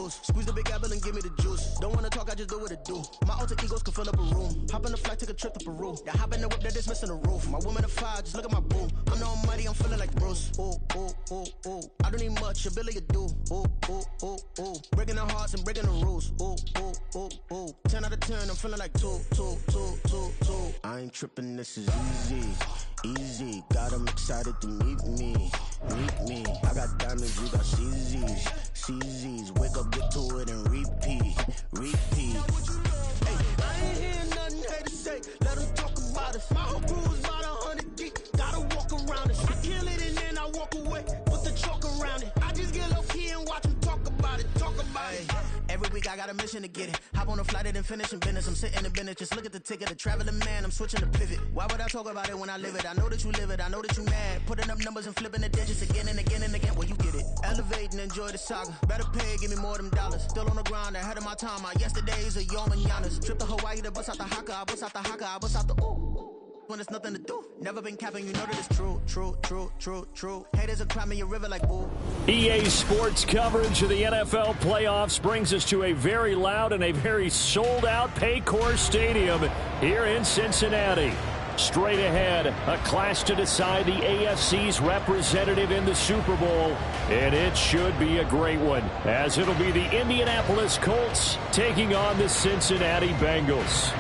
goose. Squeeze the big apple and give me the juice. Don't wanna talk, I just do what it do. My alter egos can fill up a room. Hop on the flight, take a trip to Peru. Yeah, hop in the whip that is missing the roof. My woman a fire, just look at my boo. I'm the almighty, I'm feeling like Bruce. Ooh, ooh, ooh, ooh. I don't need much, ability to do. Ooh, ooh, ooh, ooh. Breaking the hearts and breaking the rules. Ooh, ooh, ooh, ooh. 10 out of 10, I'm feeling like 2, 2, 2, 2, 2. I ain't tripping, this is easy. Easy, got 'em excited to meet me. Meet me. I got diamonds, you got CZs. CZs, wake up, get to it and repeat. Repeat. Hey, I ain't hearing nothing haters say. Let them talk about us. My whole crew is about 100 deep. Gotta walk around it. I kill it and then I walk away. Put the chalk around it. I just get low key and watch them talk about it. Talk about it. Every week I got a mission to get it. Hop on a flight and then finish in business. I'm sitting in business, just look at the ticket. A traveling man, I'm switching to pivot. Why would I talk about it when I live it? I know that you live it, I know that you mad. Putting up numbers and flipping the digits again and again and again. Well, you get it. Elevate and enjoy the saga. Better pay, give me more of them dollars. Still on the grind, ahead of my time. My yesterdays are your mananas. Trip to Hawaii to bust out the haka. I bust out the haka, I bust out the ooh. When there's nothing to do. Never been capping, you know that it's true, true, true, true, true. Haters are climbing your river like bull. EA Sports coverage of the NFL playoffs brings us to a very loud and a very sold-out Paycor Stadium here in Cincinnati. Straight ahead, a clash to decide the AFC's representative in the Super Bowl. And it should be a great one, as it'll be the Indianapolis Colts taking on the Cincinnati Bengals.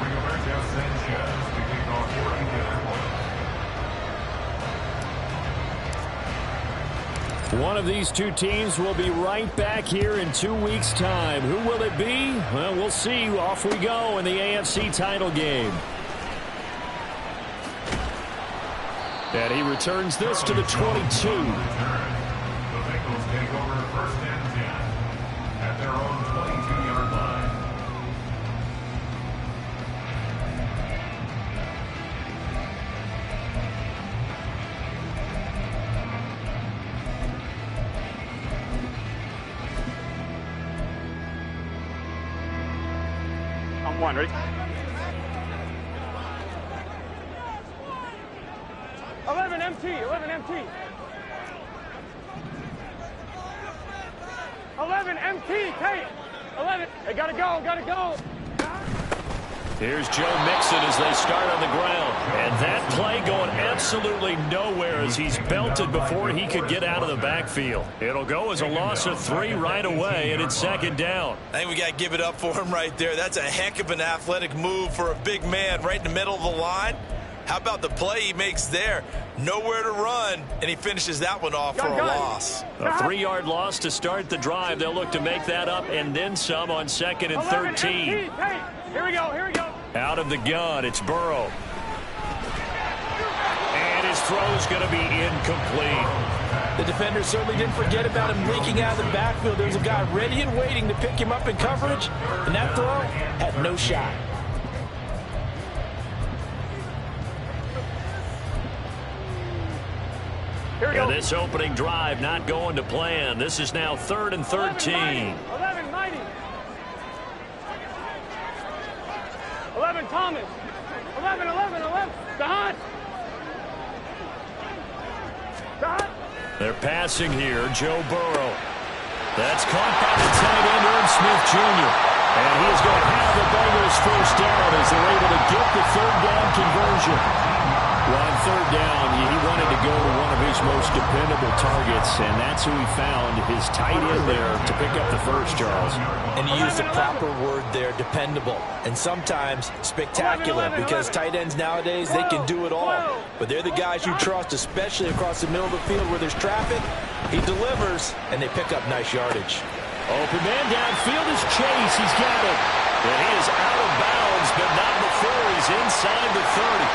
One of these two teams will be right back here in 2 weeks' time. Who will it be? Well, we'll see. Off we go in the AFC title game. And he returns this to the 22. The Bengals take over first and 10 at their own 22-yard line. I'm one, ready? 11 MT, 11 MT. 11 MT, Tate. 11, they gotta go, gotta go. Here's Joe Mixon as they start on the ground. And that play going absolutely nowhere as he's belted before he could get out of the backfield. It'll go as a loss of 3 right away, and it's second down. I think we got to give it up for him right there. That's a heck of an athletic move for a big man right in the middle of the line. How about the play he makes there? Nowhere to run, and he finishes that one off for a loss. A 3-yard loss to start the drive. They'll look to make that up and then some on 2nd and 13. Here we go, here we go. Out of the gun, it's Burrow. And his throw's going to be incomplete. The defender certainly didn't forget about him leaking out of the backfield. There's a guy ready and waiting to pick him up in coverage, and that throw had no shot. And this opening drive not going to plan. This is now 3rd and 13. 11, Mighty. 11, Thomas. 11, 11, 11. Don. They're passing here. Joe Burrow. That's caught by the tight end, Irv Smith Jr. And he is going to have the Bengals first down as they're able to get the 3rd down conversion. Well, on 3rd down, he wanted to go to one of his most dependable targets, and that's who he found, his tight end there, to pick up the first, Charles. And he used the proper word there, dependable, and sometimes spectacular, because tight ends nowadays, they can do it all. But they're the guys you trust, especially across the middle of the field where there's traffic. He delivers, and they pick up nice yardage. Open man downfield is Chase. He's got it. And he is out of bounds, but not before he's inside the 30.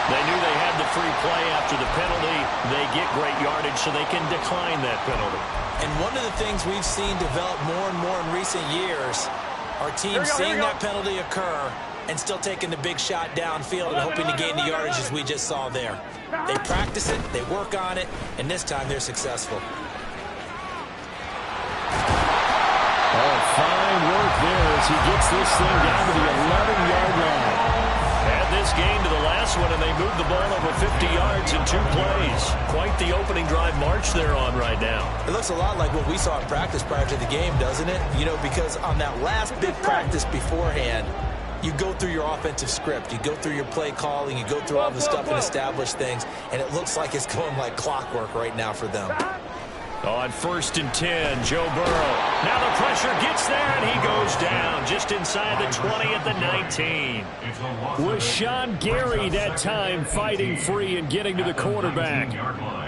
They knew they had the free play after the penalty. They get great yardage, so they can decline that penalty. And one of the things we've seen develop more and more in recent years, our team seeing that penalty occur and still taking the big shot downfield and hoping to gain the yardage as we just saw there. They practice it, they work on it, and this time they're successful. Oh, fine work there as he gets this thing down to the 11-yard line. And this game to the last one, and they moved the ball over 50 yards in 2 plays. Quite the opening drive march they're on right now. It looks a lot like what we saw in practice prior to the game, doesn't it? You know, because on that last big practice beforehand, you go through your offensive script. You go through your play calling. You go through all the stuff and establish things, and it looks like it's going like clockwork right now for them. On 1st and 10, Joe Burrow. Now the pressure gets there, and he goes down just inside the 20 at the 19. Was Sean Gary that time fighting free and getting to the quarterback.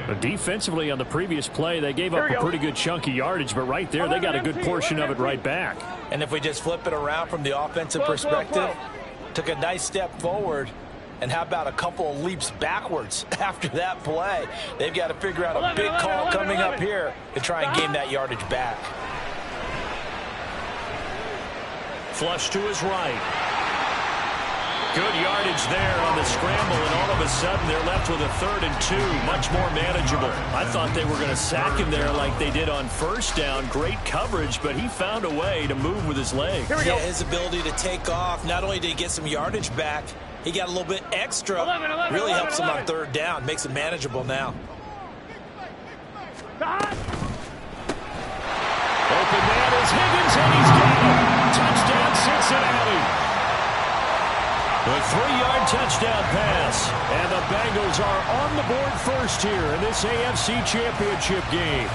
But defensively on the previous play, they gave up a pretty good chunk of yardage, but right there they got a good portion of it right back. And if we just flip it around from the offensive perspective, took a nice step forward. And how about a couple of leaps backwards after that play? They've got to figure out a big call coming up here to try and gain that yardage back. Flush to his right. Good yardage there on the scramble, and all of a sudden they're left with a 3rd and 2. Much more manageable. I thought they were going to sack him there like they did on 1st down. Great coverage, but he found a way to move with his legs. Yeah, his ability to take off, not only did he get some yardage back, he got a little bit extra. Really helps him on 3rd down. Makes it manageable now. Open man is Higgins, and he's got him. Touchdown, Cincinnati. A 3-yard touchdown pass. And the Bengals are on the board first here in this AFC Championship game.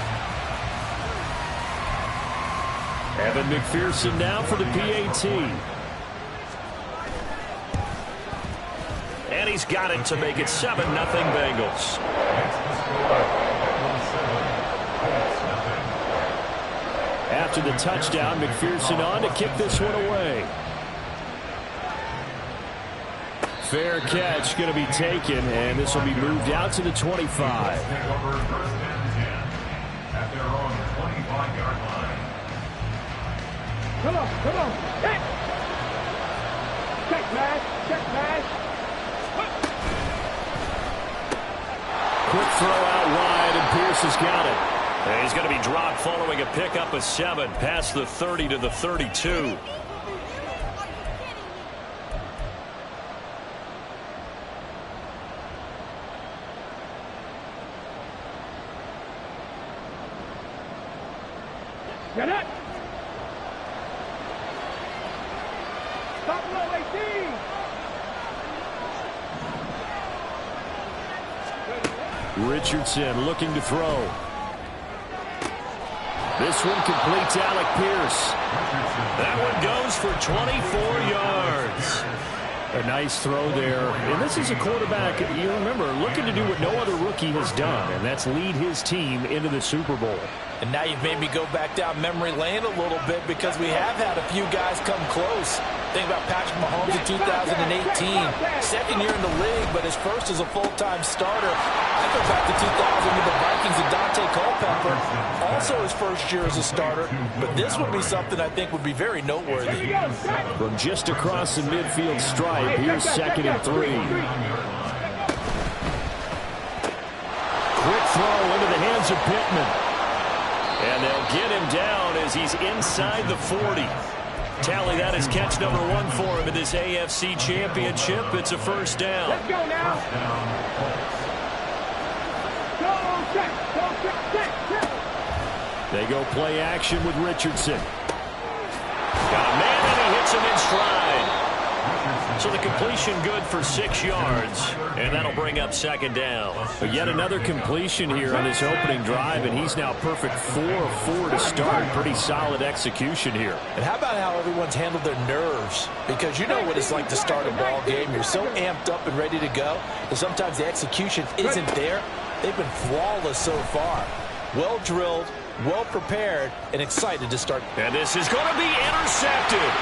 Evan McPherson now for the PAT. And he's got it to make it 7-0 Bengals. After the touchdown, McPherson on to kick this one away. Fair catch going to be taken, and this will be moved out to the 25. At their own 25-yard line. Come on. Hey. Check, man. Quick throw out wide, and Pierce has got it. And he's going to be dropped following a pickup of 7 past the 30 to the 32. Get it. Stop low, 18. Richardson looking to throw. This one complete to Alec Pierce. That one goes for 24 yards. A nice throw there. And this is a quarterback, you remember, looking to do what no other rookie has done, and that's lead his team into the Super Bowl. And now you've made me go back down memory lane a little bit because we have had a few guys come close. Think about Patrick Mahomes in 2018. 2nd year in the league, but his first as a full-time starter. I go back to 2000 with the Vikings and Dante Culpepper. Also his first year as a starter. But this would be something I think would be very noteworthy. From just across the midfield stripe, here's 2nd and 3. Quick throw into the hands of Pittman. And they'll get him down as he's inside the 40. Tally that as catch number 1 for him in this AFC Championship. It's a 1st down. Let's go now. Go, check. They go play action with Richardson. Got a man, and he hits him in stride. So the completion good for 6 yards, and that'll bring up 2nd down. But yet another completion here on this opening drive, and he's now perfect 4 of 4 to start. Pretty solid execution here. And how about how everyone's handled their nerves? Because you know what it's like to start a ball game. You're so amped up and ready to go, and sometimes the execution isn't there. They've been flawless so far. Well drilled, well prepared, and excited to start. And this is going to be intercepted.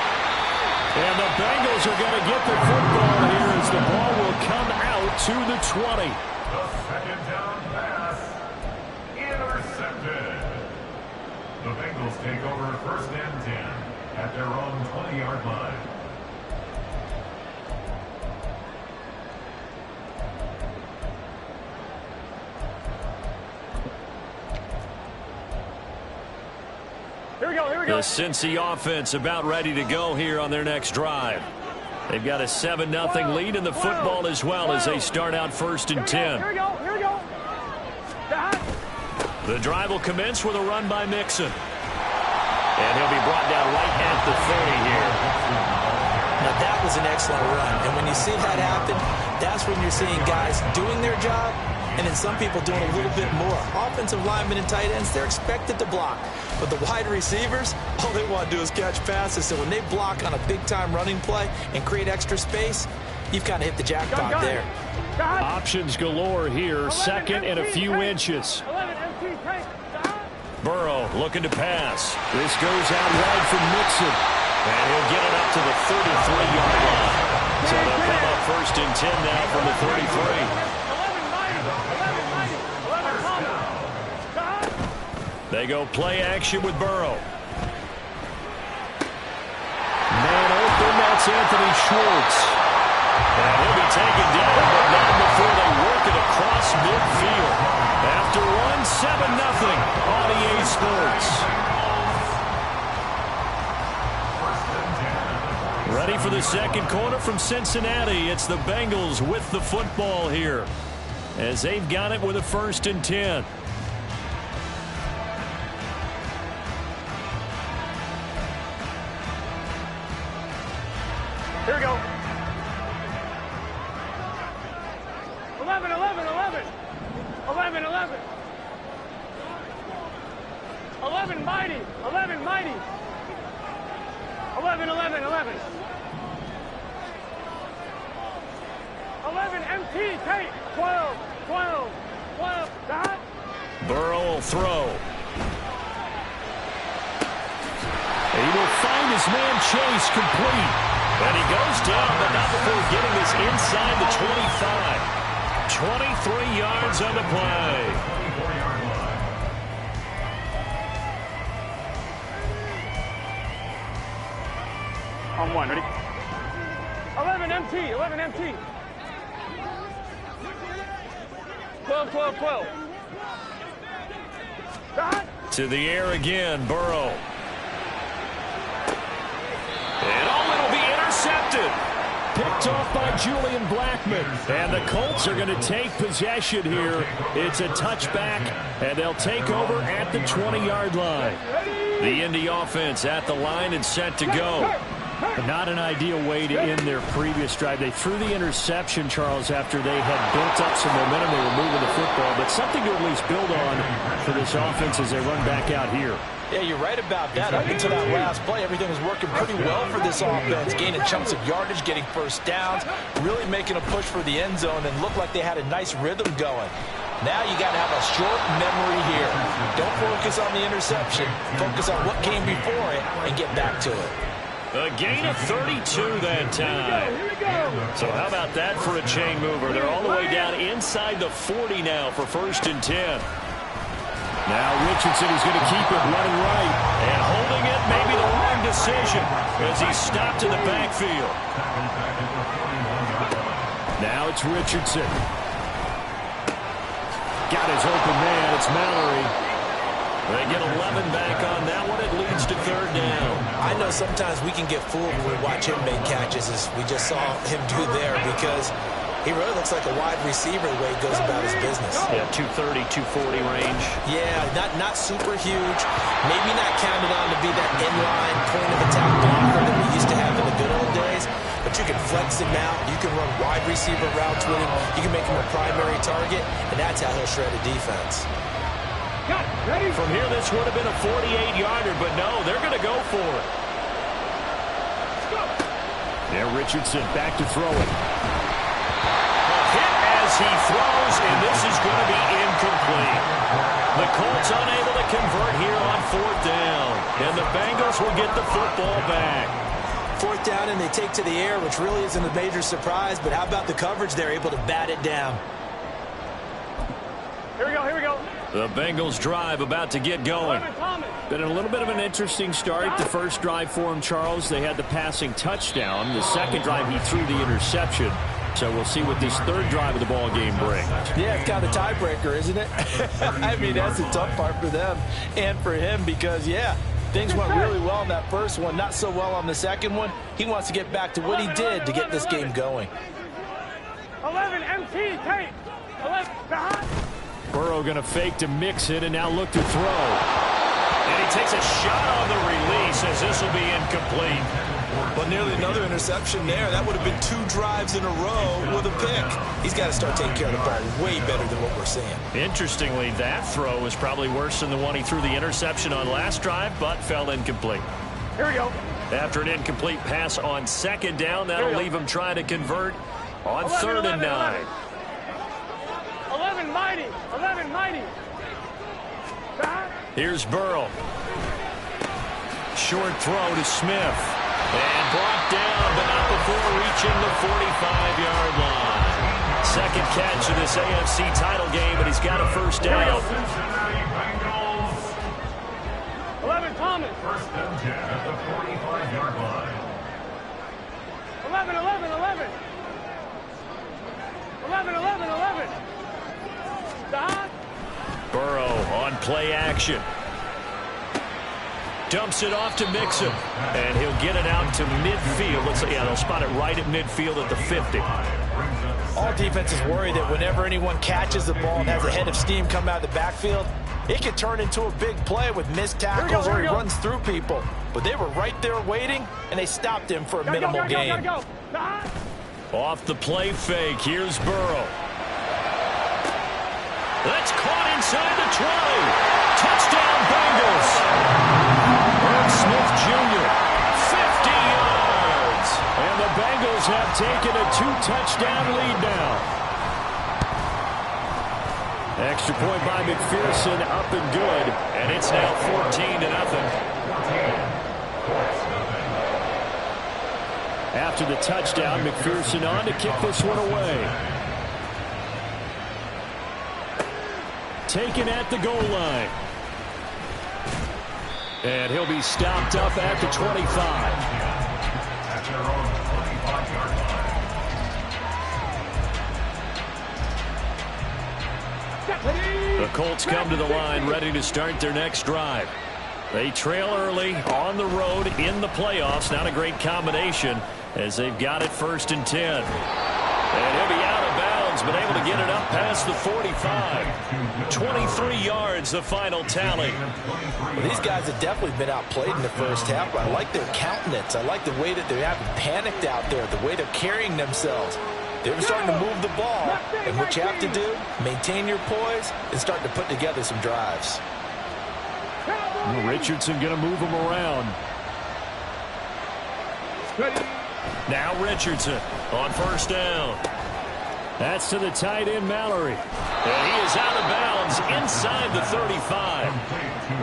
And the Bengals are going to get the football here as the ball will come out to the 20. The 2nd down pass. Intercepted. The Bengals take over 1st and 10 at their own 20-yard line. Here we go. The Cincy offense about ready to go here on their next drive. They've got a 7-0 lead in the football as well as they start out 1st and 10. Here we go. Here we go. The drive will commence with a run by Mixon. And he'll be brought down right at the 30 here. Now, that was an excellent run. And when you see that happen, that's when you're seeing guys doing their job and then some people doing a little bit more. Offensive linemen and tight ends, they're expected to block. But the wide receivers, all they want to do is catch passes. So when they block on a big-time running play and create extra space, you've kind of hit the jackpot there. Options galore here. 2nd and a few inches. Burrow looking to pass. This goes out wide from Mixon. And he'll get it up to the 33-yard line. So they'll come up 1st and 10 now from the 33. They go play action with Burrow. Man open, that's Anthony Schwartz. And he'll be taken down, but not before they work it across midfield. After one, 7-0 on EA Sports. Ready for the 2nd quarter from Cincinnati. It's the Bengals with the football here as they've got it with a 1st and 10. Here we go. 11, 11, 11. 11, 11. 11, mighty. 11, mighty. 11, 11, 11. 11, MT, Tate. 12, 12, 12. Dot. Burrow will throw. He will find his man Chase complete. And he goes down, but not before getting this inside the 25. 23 yards on the play. On one, ready? 11 MT, 11 MT. 12, 12, 12. Dot. To the air again, Burrow. And it'll be intercepted. Picked off by Julian Blackmon. And the Colts are going to take possession here. It's a touchback, and they'll take over at the 20-yard line. The Indy offense at the line and set to go. Not an ideal way to end their previous drive. They threw the interception, Charles, after they had built up some momentum. They were moving the football, but something to at least build on for this offense as they run back out here. Yeah, you're right about that. Up until that last play, everything was working pretty well for this offense. Gaining chunks of yardage, getting first downs, really making a push for the end zone, and looked like they had a nice rhythm going. Now you got to have a short memory here. Don't focus on the interception. Focus on what came before it and get back to it. A gain of 32 that time. So how about that for a chain mover? They're all the way down inside the 40 now for 1st and 10. Now Richardson is going to keep it running right. And holding it, maybe the wrong decision as he stopped in the backfield. Now it's Richardson. Got his open man. It's Mallory. They get 11 back on that one. It leads to 3rd down. I know sometimes we can get fooled when we watch him make catches, as we just saw him do there, because he really looks like a wide receiver the way he goes about his business. Yeah, 230, 240 range. Yeah, not super huge. Maybe not counted on to be that inline point of attack blocker that we used to have in the good old days. But you can flex him out. You can run wide receiver routes with him. You can make him a primary target, and that's how he'll shred a defense. From here, this would have been a 48-yarder, but no, they're going to go for it. There, Richardson back to throw it. Hit as he throws, and this is going to be incomplete. The Colts unable to convert here on 4th down, and the Bengals will get the football back. 4th down, and they take to the air, which really isn't a major surprise, but how about the coverage? They're able to bat it down. Here we go, here we go. The Bengals drive about to get going. Been a little bit of an interesting start. The first drive for him, Charles, they had the passing touchdown. The second drive, he threw the interception. So we'll see what this 3rd drive of the ball game brings. Yeah, it's kind of a tiebreaker, isn't it? I mean, that's the tough part for them and for him because, yeah, Things went really well on that first one, not so well on the second one. He wants to get back to what he did to get this game going. 11 MT, tape. 11 behind. Burrow going to fake to mix it and now look to throw. And he takes a shot on the release as this will be incomplete. Well, nearly another interception there. That would have been 2 drives in a row with a pick. He's got to start taking care of the ball way better than what we're seeing. Interestingly, that throw was probably worse than the one he threw the interception on last drive, but fell incomplete. Here we go. After an incomplete pass on second down, that'll leave him trying to convert on 3rd and 9. 11 mighty. 11 mighty. Here's Burrow. Short throw to Smith. And brought down, but not before reaching the 45-yard line. Second catch of this AFC title game, but he's got a first down. Cincinnati Bengals. 11 Thomas. First and 10 at the 45-yard line. 11, 11, 11. 11, 11, 11. Stop. Burrow on play action. Dumps it off to Mixon, and he'll get it out to midfield. They'll spot it right at midfield at the 50. All defenses worry that whenever anyone catches the ball and has a head of steam come out of the backfield, it could turn into a big play with missed tackles or he runs through people. But they were right there waiting, and they stopped him for a minimal gain. Off the play fake, here's Burrow. That's caught inside the 20. Touchdown, Bengals. Smith Jr., 50 yards. And the Bengals have taken a 2-touchdown lead now. Extra point by McPherson, up and good. And it's now 14-0. After the touchdown, McPherson on to kick this one away. Taken at the goal line. And he'll be stopped up at the 25. At their own 25-yard line. The Colts come to the line ready to start their next drive. They trail early on the road in the playoffs. Not a great combination as they've got it 1st and 10. And he'll be out of bounds, but able to get it up past the 45. 23 yards, the final tally. Well, these guys have definitely been outplayed in the first half, but I like their countenance. I like the way that they're having panicked out there, the way they're carrying themselves. They're starting to move the ball, and what you have to do, maintain your poise and start to put together some drives. Well, Richardson going to move him around. Now Richardson on 1st down. That's to the tight end, Mallory. And he is out of bounds inside the 35.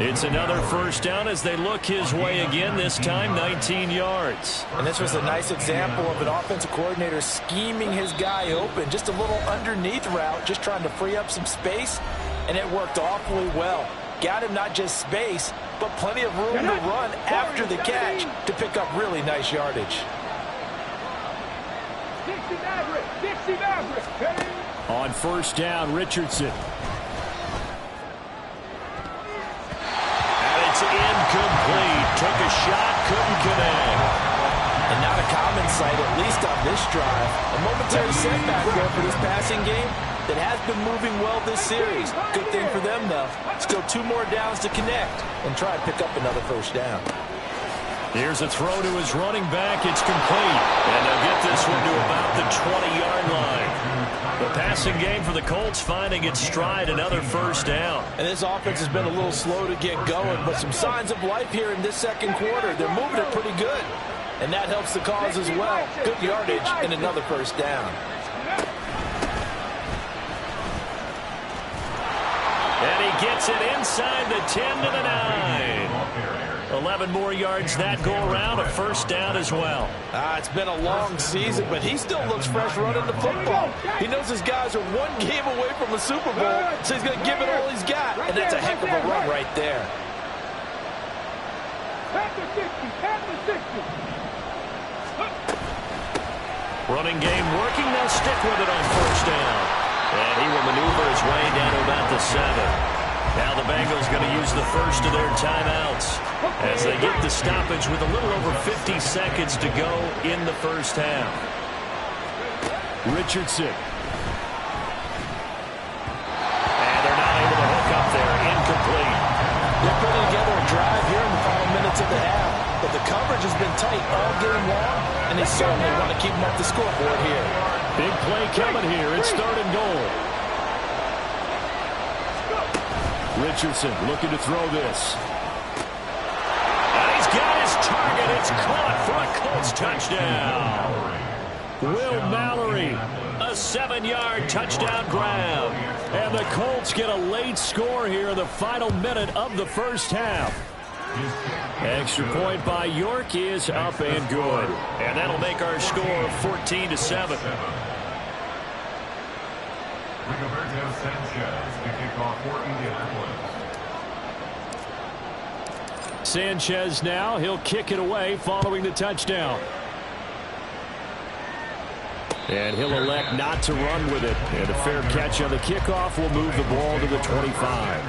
It's another 1st down as they look his way again, this time 19 yards. And this was a nice example of an offensive coordinator scheming his guy open. Just a little underneath route, just trying to free up some space, and it worked awfully well. Got him not just space, but plenty of room to run after the catch to pick up really nice yardage. On 1st down, Richardson. And it's incomplete. Took a shot, couldn't connect. And not a common sight, at least on this drive. A momentary setback there for this passing game that has been moving well this series. Good thing for them, though. Still 2 more downs to connect and try to pick up another 1st down. Here's a throw to his running back. It's complete. And they'll get this one to about the 20-yard line. The passing game for the Colts finding its stride, another 1st down. And this offense has been a little slow to get going, but some signs of life here in this second quarter. They're moving it pretty good. And that helps the cause as well. Good yardage and another 1st down. And he gets it inside the 10 to the 9. 11 more yards that go around, a 1st down as well. It's been a long season, but he still looks fresh running the football. He knows his guys are 1 game away from a Super Bowl, so he's going to give it all he's got, and that's a heck of a run right there. Running game working, they'll stick with it on 1st down. And he will maneuver his way down to about the 7. Now the Bengals going to use the first of their timeouts as they get the stoppage with a little over 50 seconds to go in the first half. Richardson. And they're not able to hook up there. Incomplete. They're putting together a drive here in the final minutes of the half, but the coverage has been tight all game long, and they certainly want to keep them off the scoreboard here. Big play coming here. It's 3rd and goal. Richardson looking to throw this. And he's got his target. It's caught for a Colts touchdown. Will Mallory, a 7-yard touchdown grab. And the Colts get a late score here in the final minute of the first half. Extra point by York is up and good. And that'll make our score 14-7. Rigoberto Sanchez to kick off for Indianapolis. Sanchez now, he'll kick it away following the touchdown. And he'll elect not to run with it. And a fair catch on the kickoff will move the ball to the 25.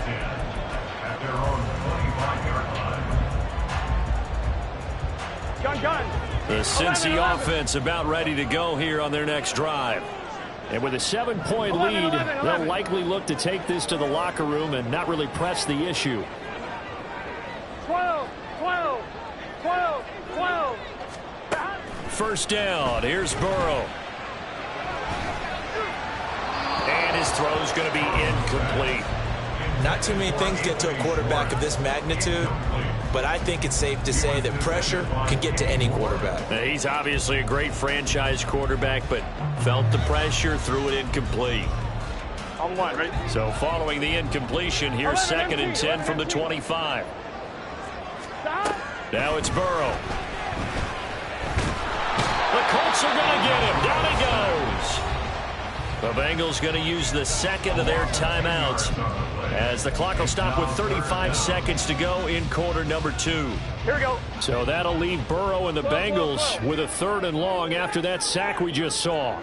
At their own 25-yard line. Gun. The Cincy offense about ready to go here on their next drive. And with a 7-point lead, they'll likely look to take this to the locker room and not really press the issue. 12. First down. Here's Burrow. And his throw's going to be incomplete. Not too many things get to a quarterback of this magnitude, but I think it's safe to say that pressure can get to any quarterback. He's obviously a great franchise quarterback, but felt the pressure, threw it incomplete. On one, right? So following the incompletion, here's 2nd and 10 from the 25. Now it's Burrow. The Colts are going to get him. Down he goes. The Bengals going to use the second of their timeouts as the clock will stop with 35 seconds to go in quarter number 2. Here we go. So that'll leave Burrow and the Bengals with a 3rd and long after that sack we just saw.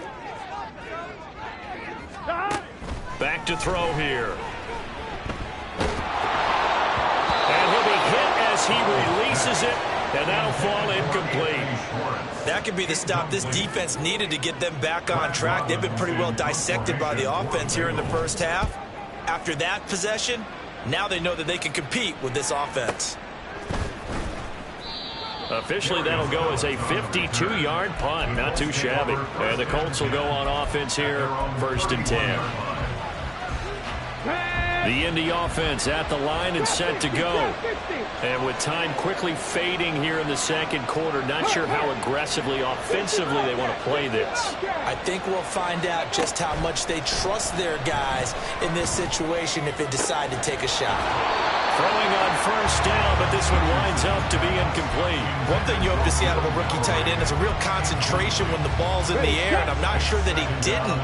Back to throw here. And he'll be hit as he releases it, and that'll fall incomplete. That could be the stop this defense needed to get them back on track. They've been pretty well dissected by the offense here in the first half. After that possession, now they know that they can compete with this offense. Officially, that'll go as a 52-yard punt. Not too shabby. And the Colts will go on offense here, 1st and 10. The Indy offense at the line and set to go. And with time quickly fading here in the second quarter, not sure how aggressively, offensively they want to play this. I think we'll find out just how much they trust their guys in this situation if they decide to take a shot. Throwing on first down, but this one winds up to be incomplete. One thing you hope to see out of a rookie tight end is a real concentration when the ball's in the air, and I'm not sure that he didn't,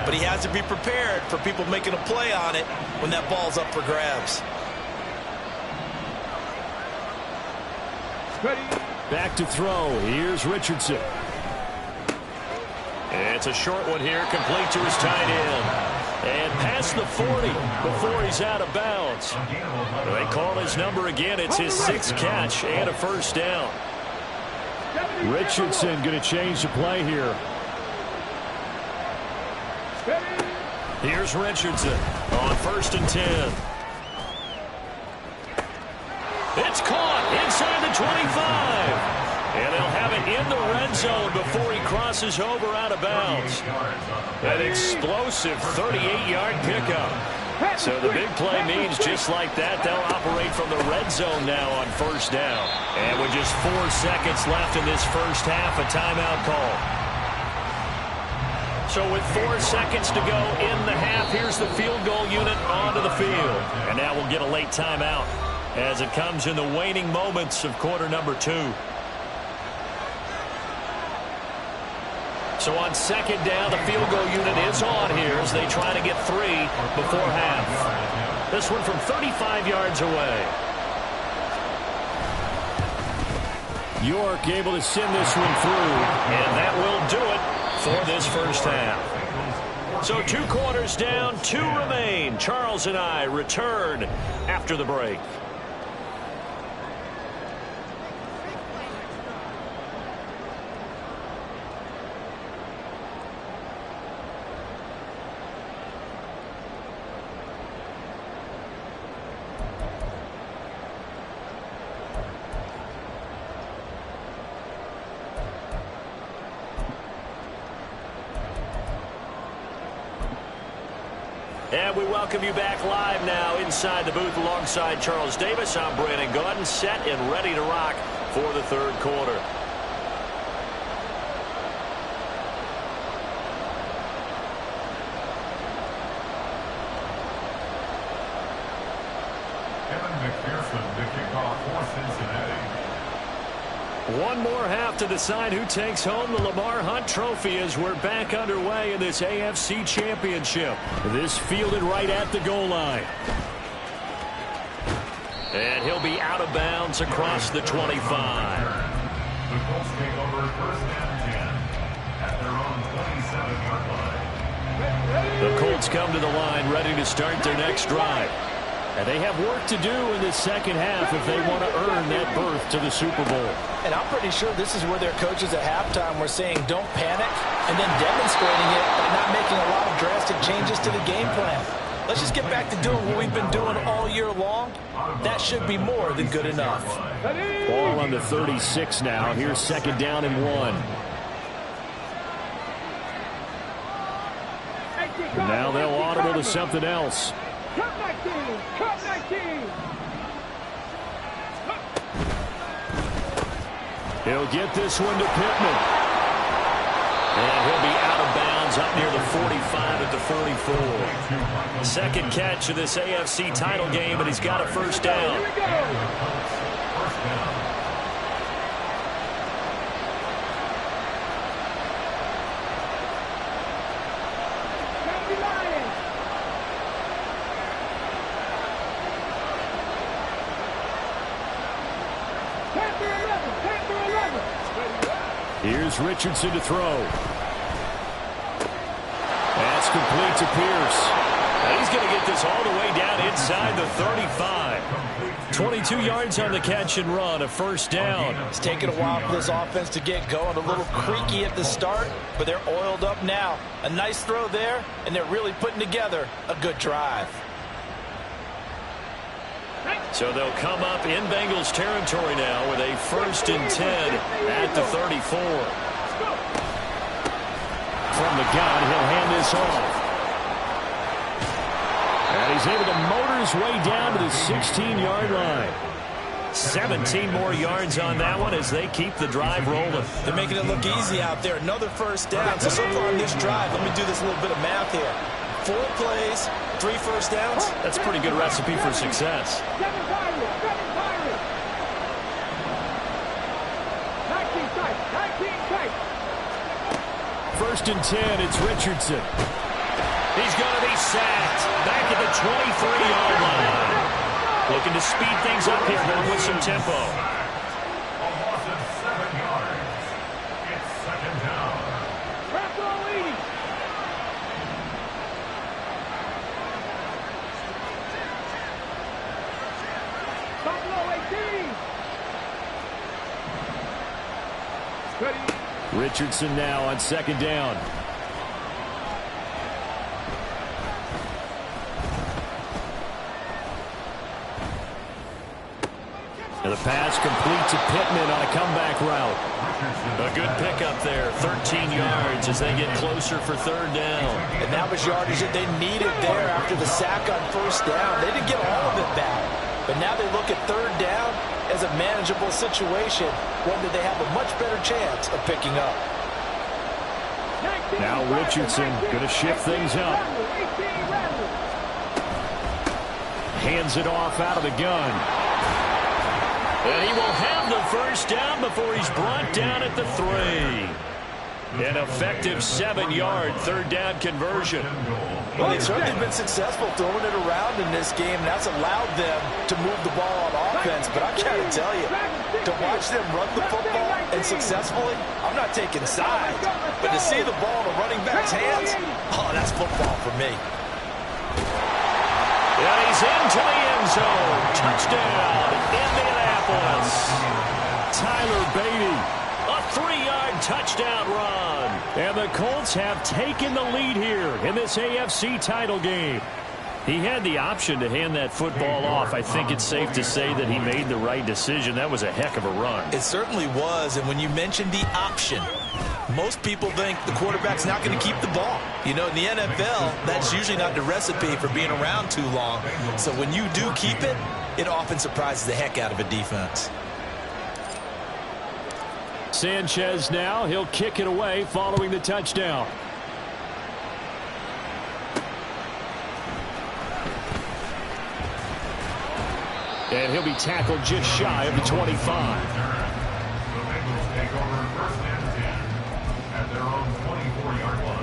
but he has to be prepared for people making a play on it when that ball's up for grabs. Back to throw. Here's Richardson. It's a short one here, complete to his tight end. And past the 40 before he's out of bounds. They call his number again. It's his 6th catch and a first down. Richardson going to change the play here. Here's Richardson on 1st and 10. It's caught inside the 25. And they'll have it in the red zone before he crosses over out of bounds. An explosive 38-yard pickup. So the big play means just like that, they'll operate from the red zone now on first down. And with just 4 seconds left in this first half, a timeout call. So with 4 seconds to go in the half, here's the field goal unit onto the field. And now we'll get a late timeout as it comes in the waning moments of quarter number 2. So on second down, the field goal unit is on here as they try to get 3 before half. This one from 35 yards away. York able to send this one through, and that will do it for this first half. So 2 quarters down, 2 remain. Charles and I return after the break. And we welcome you back live now inside the booth alongside Charles Davis. I'm Brandon Gaudin, set and ready to rock for the 3rd quarter. Kevin McPherson to kick off for Cincinnati. One more half to decide who takes home the Lamar Hunt Trophy as we're back underway in this AFC Championship. This fielded right at the goal line. And he'll be out of bounds across the 25. The Colts take over 1st and 10 at their own 27-yard line. The Colts come to the line ready to start their next drive. And they have work to do in the 2nd half if they want to earn that berth to the Super Bowl. And I'm pretty sure this is where their coaches at halftime were saying don't panic, and then demonstrating it by not making a lot of drastic changes to the game plan. Let's just get back to doing what we've been doing all year long. That should be more than good enough. Ball on the 36 now. Here's 2nd down and 1. And now they'll audible to something else. Cut 19! Cut 19! He'll get this one to Pittman. And he'll be out of bounds up near the 45 at the 44. 2nd catch of this AFC title game, and he's got a 1st down. Here we go! Here's Richardson to throw. That's complete to Pierce. And he's going to get this all the way down inside the 35. 22 yards on the catch and run, a 1st down. It's taken a while for this offense to get going. A little creaky at the start, but they're oiled up now. A nice throw there, and they're really putting together a good drive. So they'll come up in Bengals territory now with a 1st and 10 at the 34. From the gun, he'll hand this off. And he's able to motor his way down to the 16-yard line. 17 more yards on that one as they keep the drive rolling. They're making it look easy out there. Another 1st down. So far on this drive, let me do this little bit of math here. 4 plays, 3 1st downs. That's a pretty good recipe for success. 1st and 10, it's Richardson. He's going to be sacked back at the 23-yard line. Looking to speed things up here, going with some tempo. A loss of 7 yards. It's 2nd down. Richardson now on 2nd down. And the pass complete to Pittman on a comeback route. A good pickup there, 13 yards as they get closer for 3rd down. And that was yardage that they needed there after the sack on 1st down. They didn't get all of it back. But now they look at 3rd down as a manageable situation, one that they have a much better chance of picking up. Now Richardson going to shift things up. Hands it off out of the gun. And he will have the 1st down before he's brought down at the 3. An effective 7-yard 3rd down conversion. Well, they've certainly been successful throwing it around in this game. That's allowed them to move the ball on offense. But I got to tell you, to watch them run the football and successfully, I'm not taking sides. But to see the ball in a running back's hands, oh, that's football for me. And he's into the end zone. Touchdown, Indianapolis. Tyler Beatty, a 3-yard touchdown run. And the Colts have taken the lead here in this AFC title game. He had the option to hand that football off. I think it's safe to say that he made the right decision. That was a heck of a run. It certainly was. And when you mentioned the option, most people think the quarterback's not going to keep the ball. You know, in the NFL, that's usually not the recipe for being around too long. So when you do keep it, it often surprises the heck out of a defense. Sanchez now, he'll kick it away following the touchdown. And he'll be tackled just shy of the 25. The Bengals take over first and 10 at their own 24-yard line.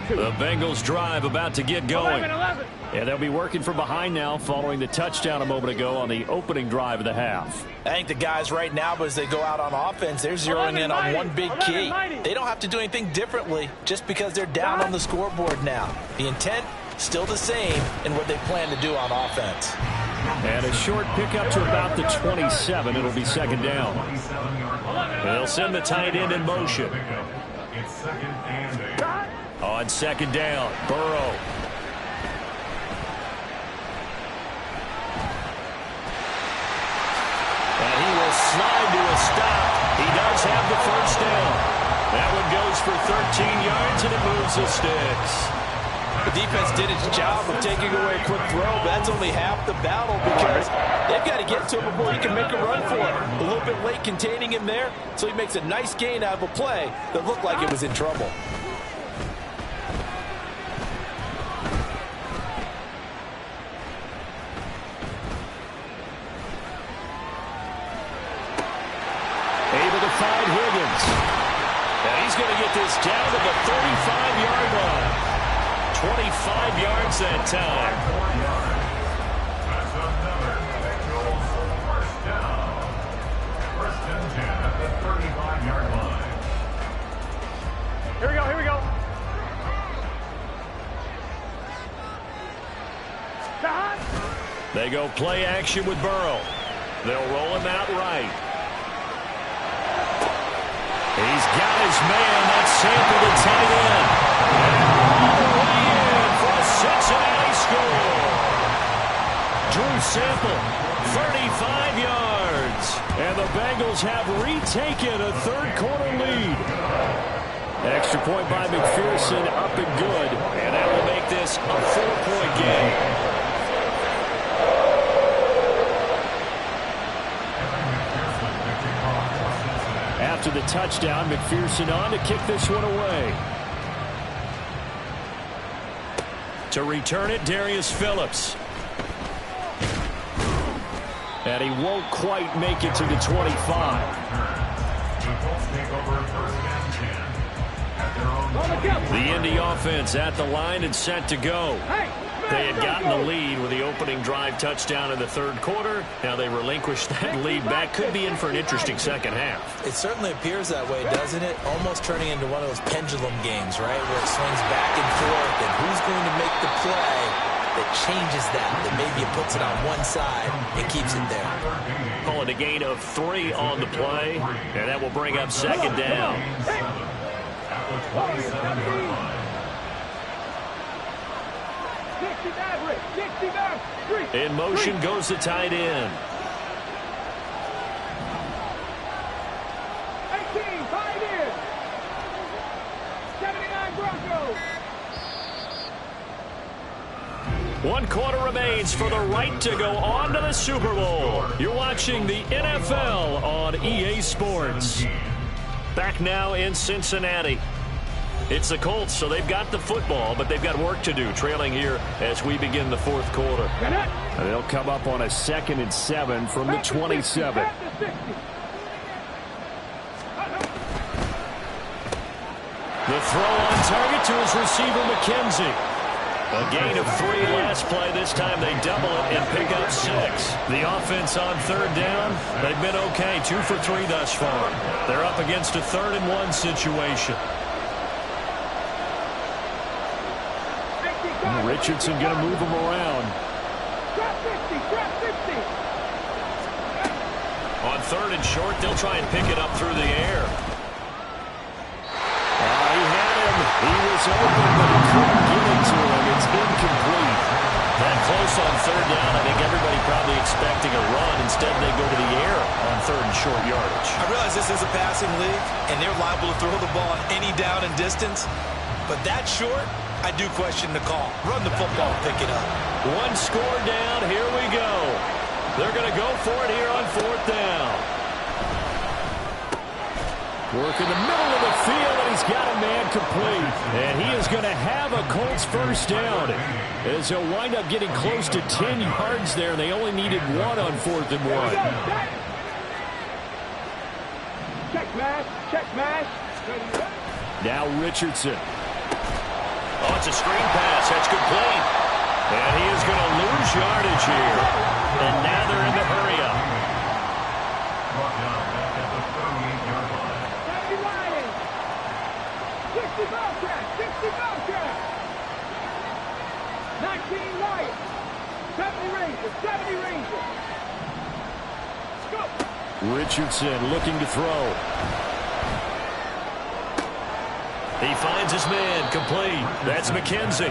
The Bengals drive about to get going. 11. And they'll be working from behind now following the touchdown a moment ago on the opening drive of the half. I think the guys right now, as they go out on offense, they're zeroing in on one big key. They don't have to do anything differently just because they're down on the scoreboard now. The intent, still the same in what they plan to do on offense. And a short pickup to about the 27. It'll be second down. They'll send the tight end in motion. It's second and 8. On second down, Burrow. And he will slide to a stop. He does have the first down. That one goes for 13 yards, and it moves the sticks. The defense did its job of taking away a quick throw, but that's only half the battle because they've got to get to him before he can make a run for it. A little bit late containing him there, so he makes a nice gain out of a play that looked like it was in trouble. Able to find Higgins. And he's going to get this down to the 35-yard line. 25 yards that time. That's another Bengals first down. First and 10 at the 35-yard line. Here we go, here we go. They go play action with Burrow. They'll roll him out right. He's got his man. That's Sample, the tight end. All the way in for a Cincinnati score. Drew Sample, 35 yards. And the Bengals have retaken a third-quarter lead. Extra point by McPherson, up and good. And that will make this a 4-point game. After the touchdown, McPherson on to kick this one away. To return it, Darius Phillips. And he won't quite make it to the 25. The Indy offense at the line and set to go. They had gotten the lead with the opening drive touchdown in the third quarter. Now they relinquished that lead back. Could be in for an interesting second half. It certainly appears that way, doesn't it? Almost turning into one of those pendulum games, right? Where it swings back and forth, and who's going to make the play that changes that maybe it puts it on one side and keeps it there. Calling a gain of 3 on the play, and that will bring up second down. In motion goes the tight end. 18, tight end. 79 Broncos. 1 quarter remains for the right to go on to the Super Bowl. You're watching the NFL on EA Sports. Back now in Cincinnati. It's the Colts, so they've got the football, but they've got work to do, trailing here as we begin the fourth quarter. And they'll come up on a 2nd and 7 from the 27. The throw on target to his receiver, McKenzie. A gain of 3 last play. This time they double it and pick up 6. The offense on third down, they've been okay. 2 for 3 thus far. They're up against a 3rd-and-1 situation. Richardson going to move him around. On 3rd and short, they'll try and pick it up through the air. He had him. He was open, but he couldn't get it to him. It's incomplete. That close on 3rd down, I think everybody probably expecting a run. Instead, they go to the air on 3rd and short yardage. I realize this is a passing league, and they're liable to throw the ball on any down and distance. But that short, I do question the call. Run the football and pick it up. 1 score down. Here we go. They're going to go for it here on 4th down. Work in the middle of the field, and he's got a man complete. And he is going to have a Colts first down. As he'll wind up getting close to 10 yards there. They only needed 1 on 4th and 1. Check mash, check mash. Now Richardson. Oh, it's a screen pass. That's complete. And he is going to lose yardage here. And now they're in the hurry up. Brought down back at the 38-yard line. 60 Bobcat, 60 Bobcat. 19 Lions, 70 Rangers, 70 Rangers. Go. Richardson looking to throw. He finds his man, complete. That's McKenzie.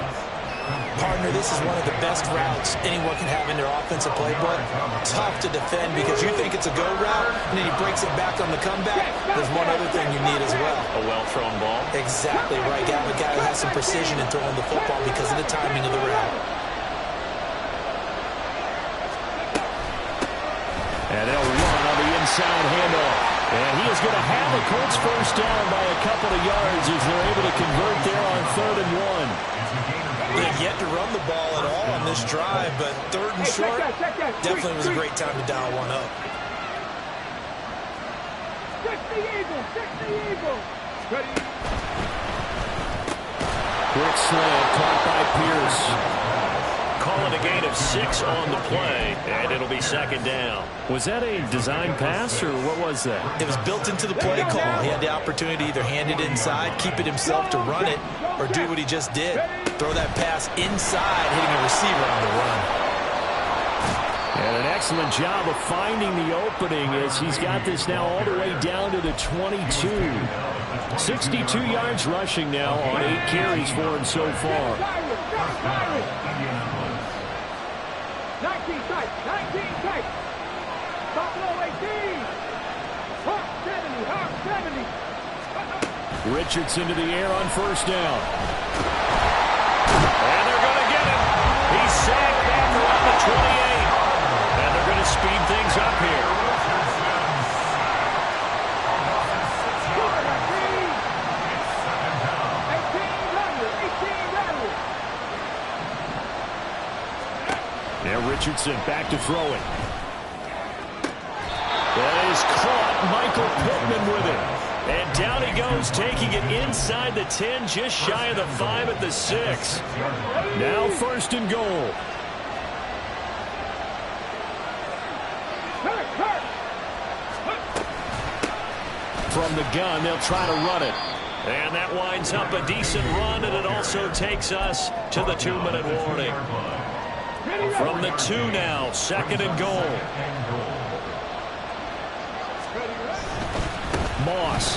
Partner, this is one of the best routes anyone can have in their offensive playbook. Tough to defend because you think it's a go route, and then he breaks it back on the comeback. There's one other thing you need as well. A well-thrown ball. Exactly right. You have a guy who has some precision in throwing the football because of the timing of the route. And they'll run on the inside handoff. And he is going to have the Colts first down by a couple of yards as they're able to convert there on 3rd and 1. They have yet to run the ball at all on this drive, but 3rd and short definitely was a great time to dial one up. 60 Eagles, 60 Eagles. Ready. Quick slant caught by Pierce. Calling a gain of 6 on the play, and it'll be 2nd down. Was that a design pass, or what was that? It was built into the play call. He had the opportunity to either hand it inside, keep it himself to run it, or do what he just did. Throw that pass inside, hitting a receiver on the run. And an excellent job of finding the opening as he's got this now all the way down to the 22. 62 yards rushing now on 8 carries for him so far. 19 tight, 19 tight. Buffalo 18. Hawk 70, Hawk 70. Richardson to the air on 1st down. And they're going to get him. He's sacked back around the 28. And they're going to speed things up here. Now Richardson back to throw it. That is caught. Michael Pittman with it. And down he goes, taking it inside the 10, just shy of the 5 at the 6. Now 1st and goal. From the gun, they'll try to run it. And that winds up a decent run, and it also takes us to the 2-minute warning. From the 2 now, 2nd and goal. Moss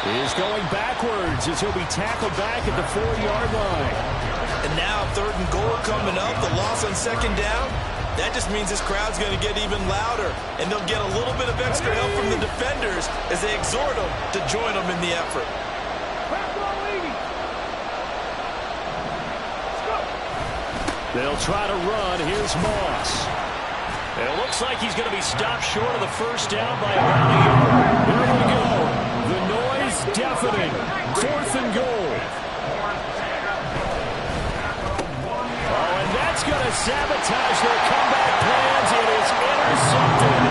is going backwards as he'll be tackled back at the 4-yard line. And now 3rd and goal coming up, the loss on 2nd down. That just means this crowd's going to get even louder, and they'll get a little bit of extra help from the defenders as they exhort them to join them in the effort. They'll try to run. Here's Moss. It looks like he's going to be stopped short of the 1st down by about a yard. Here we go. The noise deafening. 4th and goal. Oh, and that's going to sabotage their comeback plans. It is intercepted.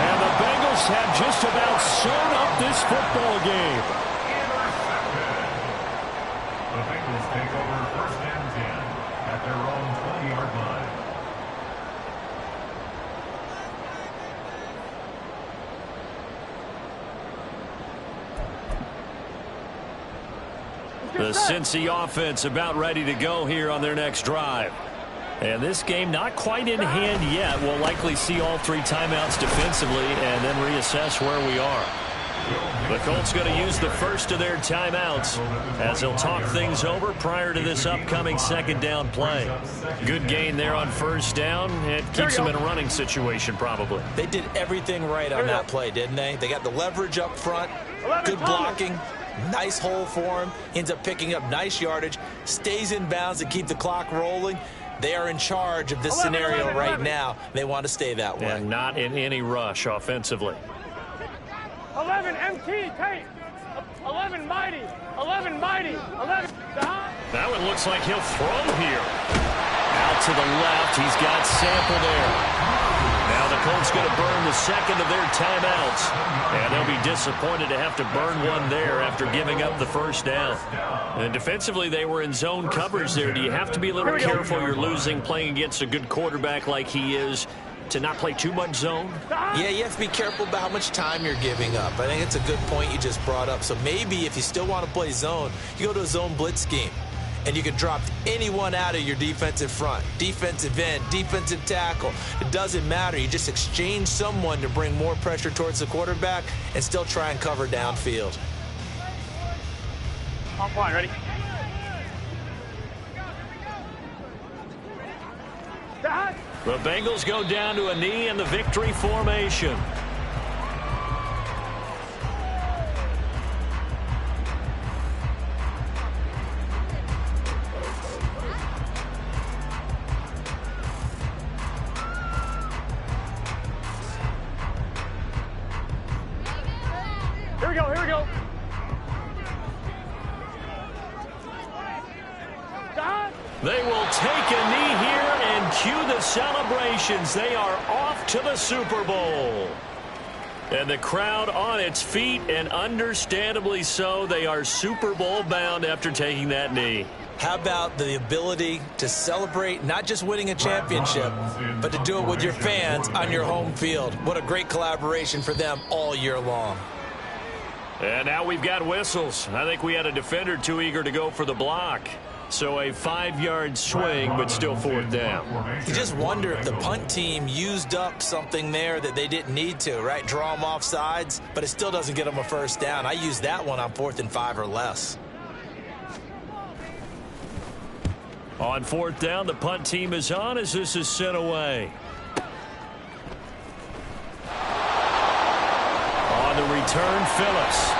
And the Bengals have just about sewn up this football game. The Bengals take over The Cincy offense about ready to go here on their next drive. And this game not quite in hand yet. We'll likely see all 3 timeouts defensively and then reassess where we are. The Colts going to use the first of their timeouts as they'll talk things over prior to this upcoming second down play. Good gain there on first down. It keeps them in a running situation probably. They did everything right on that play, didn't they? They got the leverage up front, good blocking, nice hole for him, ends up picking up nice yardage, stays in bounds to keep the clock rolling. They are in charge of this scenario right now. They want to stay that way. And not in any rush offensively. 11 MT, tape. 11 mighty. 11 mighty. 11. That one looks like he'll throw here. Out to the left. He's got Sample there. Now the Colts going to burn the second of their timeouts. And they'll be disappointed to have to burn one there after giving up the first down. And defensively, they were in zone coverage there. Do you have to be a little careful? You're losing playing against a good quarterback like he is, to not play too much zone? Yeah, you have to be careful about how much time you're giving up. I think it's a good point you just brought up. So maybe if you still want to play zone, you go to a zone blitz scheme. And you can drop anyone out of your defensive front, defensive end, defensive tackle. It doesn't matter. You just exchange someone to bring more pressure towards the quarterback and still try and cover downfield. On point, ready? The Bengals go down to a knee in the victory formation. Here we go, here we go. They will take a knee here and cue the celebrations. They are off to the Super Bowl. And the crowd on its feet, and understandably so. They are Super Bowl bound after taking that knee. How about the ability to celebrate not just winning a championship, but to do it with your fans on your home field? What a great collaboration for them all year long. And now we've got whistles. I think we had a defender too eager to go for the block. So a 5-yard swing, but still fourth down. You just wonder if the punt team used up something there that they didn't need to, right? Draw them off sides, but it still doesn't get them a first down. I used that one on 4th and 5 or less. On 4th down, the punt team is on as this is sent away. On the return, Phillips.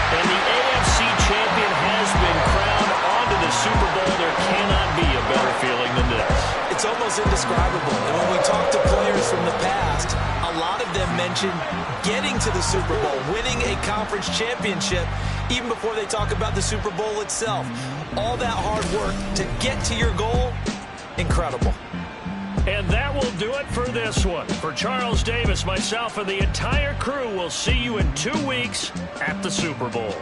And the AFC champion has been crowned onto the Super Bowl. There cannot be a better feeling than this. It's almost indescribable. And when we talk to players from the past, a lot of them mention getting to the Super Bowl, winning a conference championship, even before they talk about the Super Bowl itself. All that hard work to get to your goal, incredible. And that will do it for this one. For Charles Davis, myself, and the entire crew, we'll see you in 2 weeks at the Super Bowl.